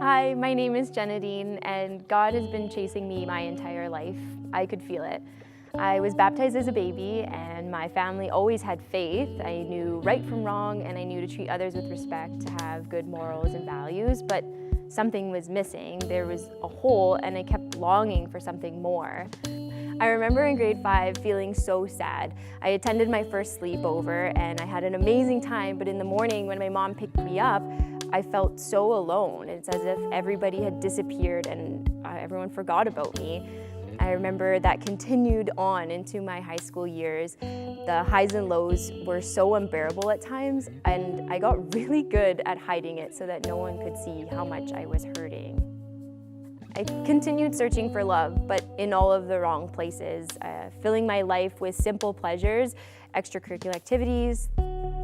Hi, my name is Genadyne, and God has been chasing me my entire life. I could feel it. I was baptized as a baby, and my family always had faith. I knew right from wrong, and I knew to treat others with respect, to have good morals and values, but something was missing. There was a hole, and I kept longing for something more. I remember in grade 5 feeling so sad. I attended my first sleepover, and I had an amazing time, but in the morning when my mom picked me up, I felt so alone. It's as if everybody had disappeared and everyone forgot about me. I remember that continued on into my high school years. The highs and lows were so unbearable at times, and I got really good at hiding it so that no one could see how much I was hurting. I continued searching for love, but in all of the wrong places, filling my life with simple pleasures, extracurricular activities,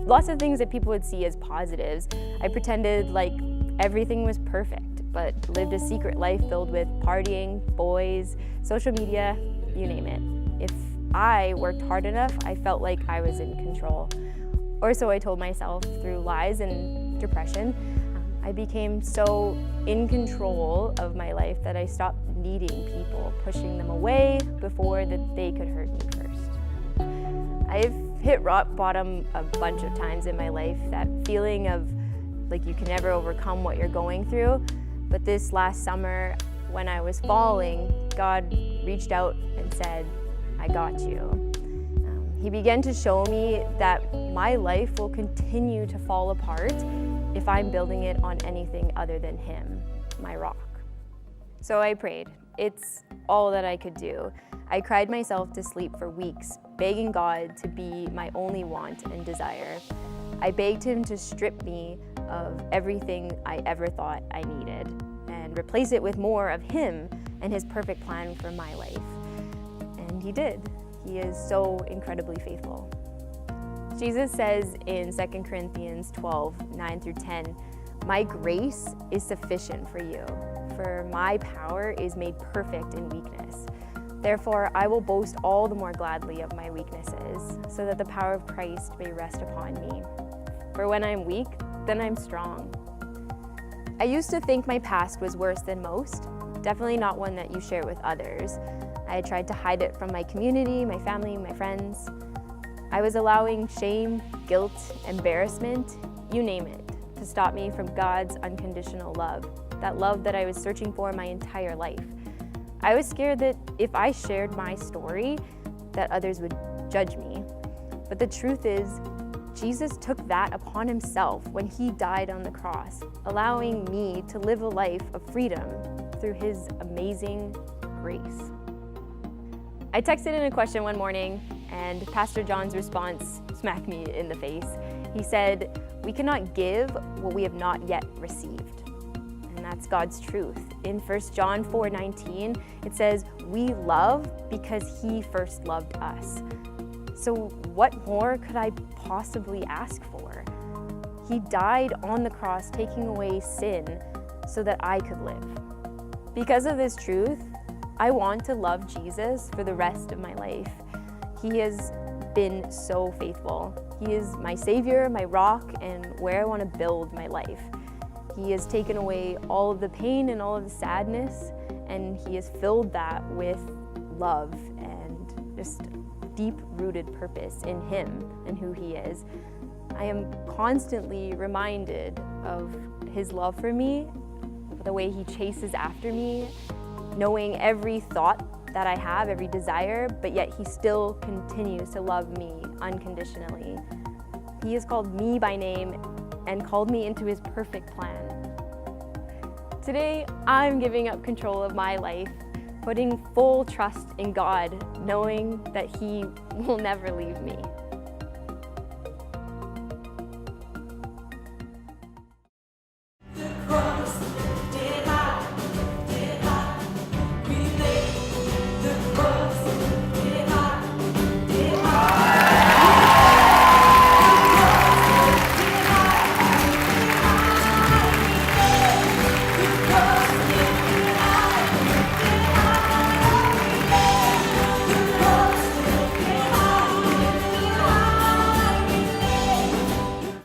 lots of things that people would see as positives. I pretended like everything was perfect, but lived a secret life filled with partying, boys, social media, you name it. If I worked hard enough, I felt like I was in control. Or so I told myself through lies and depression. I became so in control of my life that I stopped needing people, pushing them away before that they could hurt me first. I've hit rock bottom a bunch of times in my life, that feeling of like you can never overcome what you're going through. But this last summer, when I was falling, God reached out and said, "I got you." He began to show me that my life will continue to fall apart if I'm building it on anything other than Him, my rock. So I prayed. It's all that I could do. I cried myself to sleep for weeks, begging God to be my only want and desire. I begged Him to strip me of everything I ever thought I needed and replace it with more of Him and His perfect plan for my life. And He did. He is so incredibly faithful. Jesus says in 2 Corinthians 12, 9 through 10, "My grace is sufficient for you, for my power is made perfect in weakness. Therefore, I will boast all the more gladly of my weaknesses, so that the power of Christ may rest upon me. For when I'm weak, then I'm strong." I used to think my past was worse than most, definitely not one that you share with others. I tried to hide it from my community, my family, my friends. I was allowing shame, guilt, embarrassment, you name it, to stop me from God's unconditional love, that love that I was searching for my entire life. I was scared that if I shared my story, that others would judge me. But the truth is, Jesus took that upon Himself when He died on the cross, allowing me to live a life of freedom through His amazing grace. I texted in a question one morning, and Pastor John's response smacked me in the face. He said, "We cannot give what we have not yet received." And that's God's truth. In 1 John 4:19, it says, "We love because He first loved us." So what more could I possibly ask for? He died on the cross, taking away sin so that I could live. Because of this truth, I want to love Jesus for the rest of my life. He has been so faithful. He is my Savior, my rock, and where I want to build my life. He has taken away all of the pain and all of the sadness, and He has filled that with love and just deep-rooted purpose in Him and who He is. I am constantly reminded of His love for me, the way He chases after me, knowing every thought that I have, every desire, but yet He still continues to love me unconditionally. He has called me by name and called me into His perfect plan. Today, I'm giving up control of my life, putting full trust in God, knowing that He will never leave me.